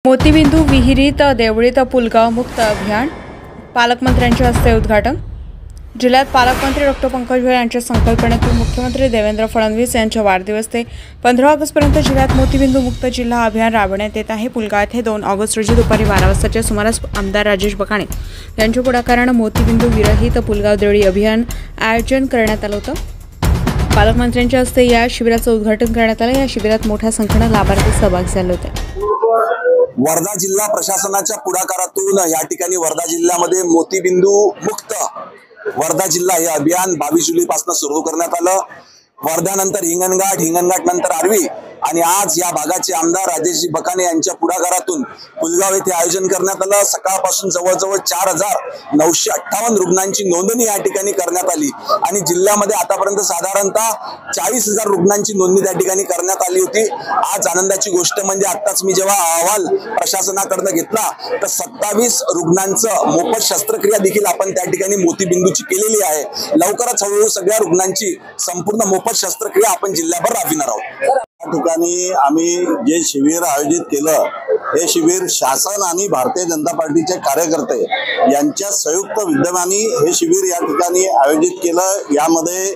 मोतीबिंदू विहिरीत देवळीत पुलगाव मुक्त अभियान पालकमंत्र्यांच्या हस्ते उद्घाटन। जिल्ह्यात पालकमंत्री डॉ. पंकज भुजबळ यांच्या संकल्पनेतून मुख्यमंत्री देवेंद्र फडणवीस यांच्या वाढदिवस ते 15 ऑगस्टपर्यंत जिल्ह्यात मोतीबिंदू मुक्त जिल्हा अभियान राबवण्यात येत आहे। पुलगाव येथे 2 ऑगस्ट रोजी दुपारी 12 वाजताच्या सुमारास आमदार राजेश बकाणे यांच्या पुढाकाराने मोतीबिंदू विरहित पुलगाव देवळी अभियान आयोजन करण्यात आलं होतं। पालकमंत्र्यांच्या हस्ते या शिबिराचं उद्घाटन करण्यात आलं। या शिबिरात मोठ्या संख्येने लाभार्थी सहभागी झाले होते। वर्धा जिल्हा प्रशासनाच्या पुढाकारातून या ठिकाणी वर्धा जिल्ह्यामध्ये मोतीबिंदू मुक्त वर्धा जिल्हा हे अभियान 22 जुलैपासून सुरू करण्यात आलं। वर्धानंतर हिंगणघाट, हिंगणघाटनंतर आर्वी आणि आज या भागाचे आमदार राजेश बकाणे यांच्या पुढाकारातून पुलगाव येथे आयोजन करण्यात आलं। सकाळपासून जवळजवळ 4958 रुग्णांची नोंदणी या ठिकाणी करण्यात आली आणि जिल्ह्यामध्ये आतापर्यंत साधारणतः 40,000 रुग्णांची नोंदणी त्या ठिकाणी करण्यात आली होती। आज आनंदाची गोष्ट म्हणजे आत्ताच मी जेव्हा अहवाल प्रशासनाकडून घेतला तर 27 रुग्णांचं मोफत शस्त्रक्रिया देखील आपण त्या ठिकाणी मोतीबिंदूची केलेली आहे। लवकरच हळूहळू सगळ्या रुग्णांची संपूर्ण मोफत शस्त्रक्रिया आपण जिल्ह्याभर राबविणार आहोत। या ठिकाणी आम्ही जे शिबिर आयोजित केलं हे शिबिर शासन आणि भारतीय जनता पार्टीचे कार्यकर्ते यांच्या संयुक्त विद्यमाने हे शिबिर या ठिकाणी आयोजित केलं। यामध्ये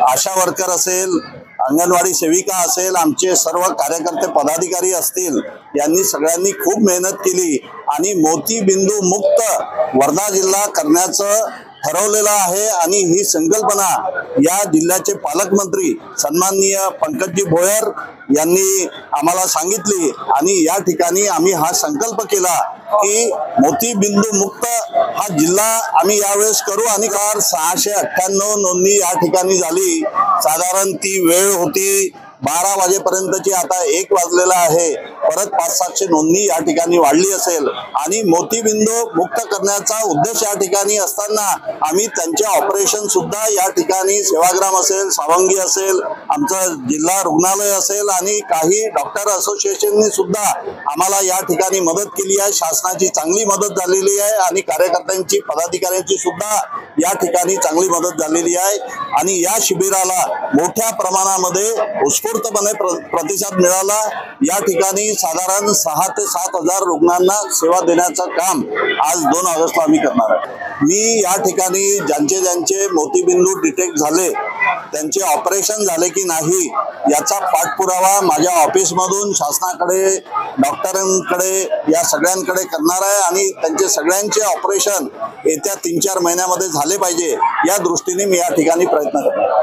आशा वर्कर असेल, अंगणवाडी सेविका असेल, आमचे सर्व कार्यकर्ते पदाधिकारी असतील, यांनी सगळ्यांनी खूप मेहनत केली आणि मोतीबिंदू मुक्त वर्धा जिल्हा करण्याचं ठरवलेलं आहे आणि ही संकल्पना या जिल्ह्याचे पालकमंत्री सन्माननीय पंकजी भोयर यांनी आम्हाला सांगितली आणि या ठिकाणी आम्ही हा संकल्प केला की मोतीबिंदू मुक्त हा जिल्हा आम्ही यावेळेस करू आणि 698 नोंदणी या ठिकाणी झाली। साधारण ती वेळ होती 12 वाजेपर्यंतची, आता 1 वाजलेला आहे। परत 500-700 नोंदणी या ठिकाणी वाढली असेल आणि मोतीबिंदू मुक्त करण्याचा उद्देश या ठिकाणी असताना आम्ही त्यांचे ऑपरेशन सुद्धा या ठिकाणी सेवाग्राम असेल, सावंगी असेल, आमचं जिल्हा रुग्णालय असेल आणि काही डॉक्टर असोसिएशननी सुद्धा आम्हाला या ठिकाणी मदत केली आहे। शासनाची चांगली मदत झालेली आहे आणि कार्यकर्त्यांची, पदाधिकाऱ्यांची सुद्धा या ठिकाणी चांगली मदत झालेली आहे आणि या शिबिराला मोठ्या प्रमाणामध्ये उत्स्फूर्तपणे प्रतिसाद मिळाला। या ठिकाणी साधारण 6 ते 7 हजार रुग्णांना सेवा देण्याचं काम आज 2 ऑगस्टला आम्ही करणार आहे। मी या ठिकाणी ज्यांचे मोतीबिंदू डिटेक्ट झाले त्यांचे ऑपरेशन झाले की नाही याचा पाठपुरावा माझ्या ऑफिसमधून शासनाकडे, डॉक्टरांकडे, या सगळ्यांकडे करणार आहे आणि त्यांचे सगळ्यांचे ऑपरेशन येत्या 3-4 महिन्यामध्ये झाले पाहिजे या दृष्टीने मी या ठिकाणी प्रयत्न करणार।